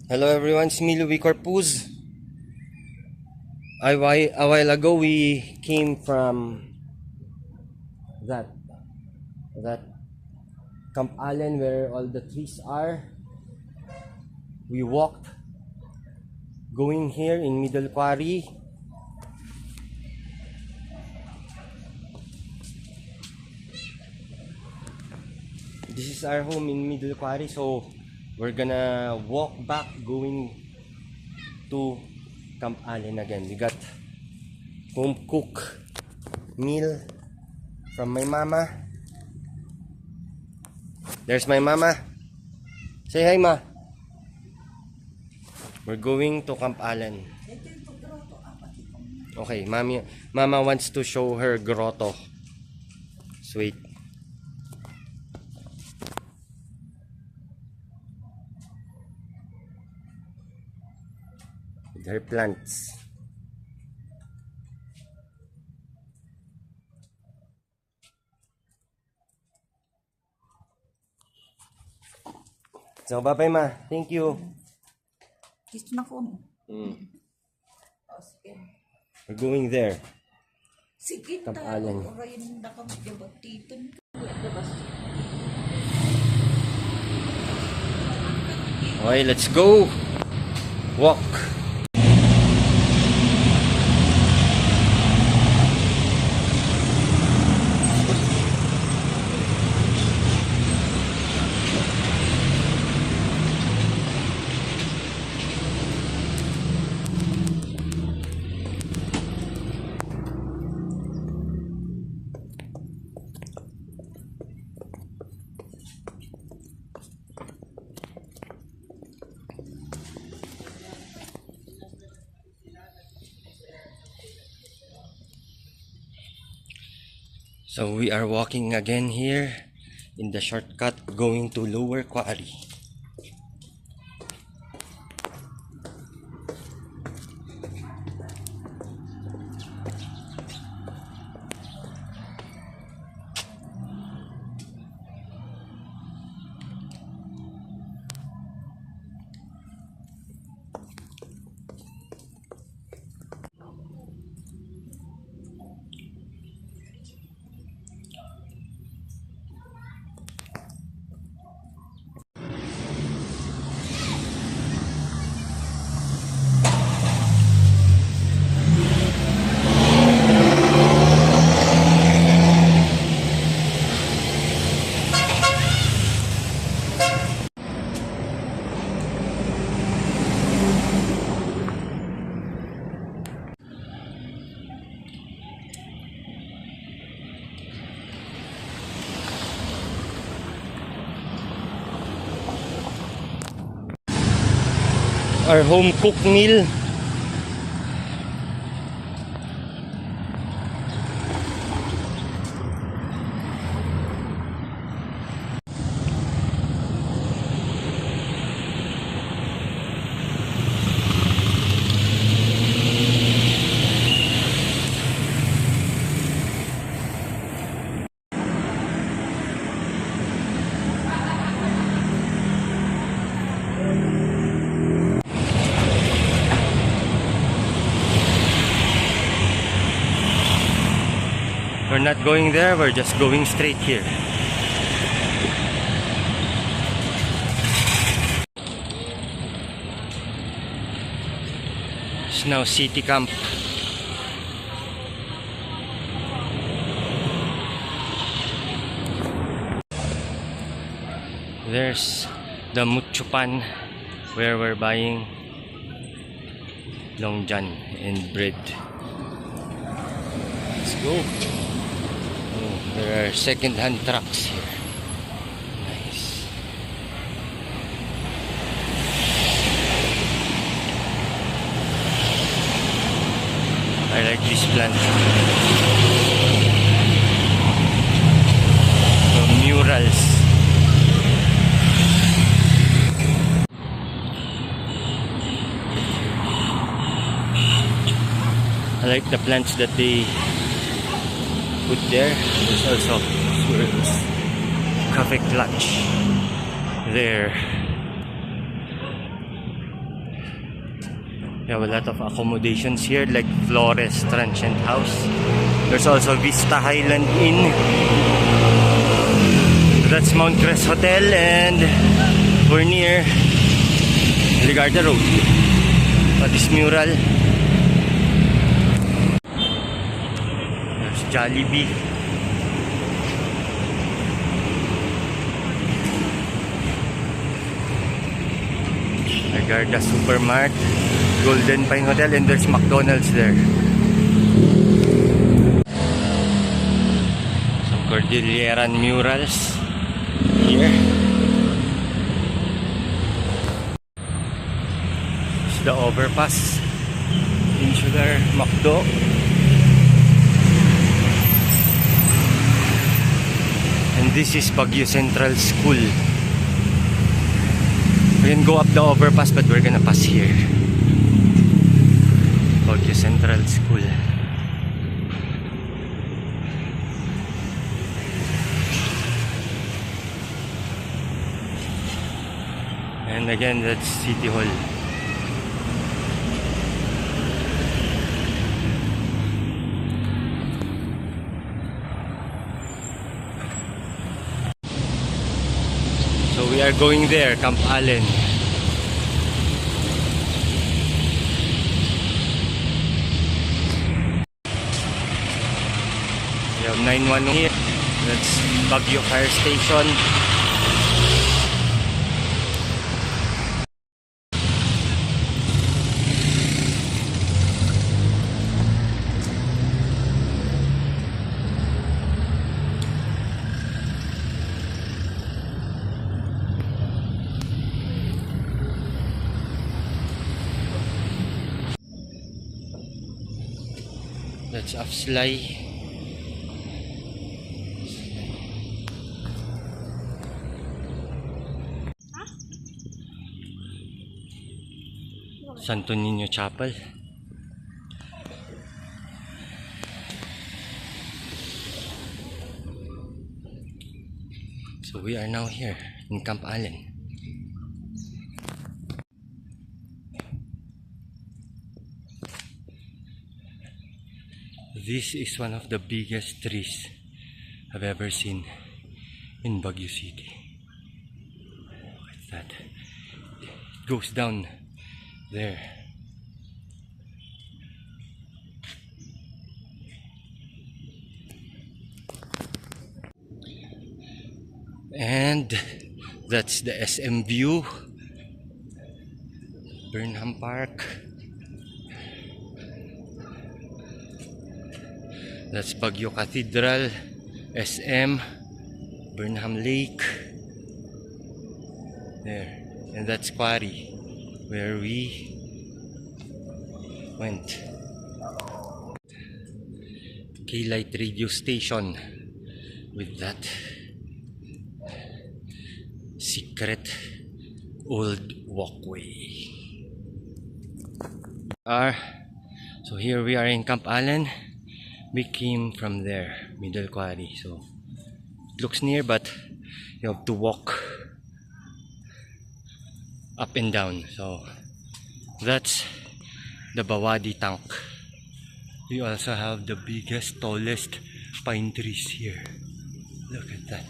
Hello everyone, it's me Louis Corpuz. A while ago we came from that Camp Allen where all the trees are. We walked going here in Middle Quarry. This is our home in Middle Quarry, so we're gonna walk back going to Camp Allen again. We got home cook meal from my mama. There's my mama. Say hi, ma. We're going to Camp Allen. Okay, mama wants to show her grotto. Sweet. With her plants. So, bye-bye, ma. Thank you. Gusto na ko. Oh, we're going there. Sige, Camp Allen. orayin na kami debatiton. Okay, let's go. Walk. So we are walking again here in the shortcut going to Lower Quarry. Our home cooked meal. We're not going there, we're just going straight here. It's now City Camp. There's the Mutchupan where we're buying Long John and bread. Let's go. Oh, there are second-hand trucks here. Nice. I like this plant. The murals. I like the plants that they put there. There's also Cafe Clutch there. We have a lot of accommodations here like Flores Transient House. There's also Vista Highland Inn. That's Mount Crest Hotel, and we're near Ligarda Road. Patis Mural. There's Jollibee. Ligarda Supermart, Golden Pine Hotel, and there's McDonald's there. Some Cordilleran murals here. It's the overpass. Insular McDo. And this is Baguio Central School. We can go up the overpass, but we're gonna pass here. Baguio Central School. And again, that's City Hall. So we are going there, Camp Allen. We have 911 here. That's Baguio Fire Station. That's Afslay. Santo Niño Chapel. So we are now here in Camp Allen. This is one of the biggest trees I've ever seen in Baguio City. What's that? It goes down there. And that's the SM view. Burnham Park. That's Baguio Cathedral, SM, Burnham Lake. There. And that's Quarry, where we went. K-Light radio station with that secret old walkway. So here we are in Camp Allen. We came from there, Middle Quarry. So it looks near, but you have to walk up and down. So that's the Bawadi Tank. We also have the biggest, tallest pine trees here. Look at that.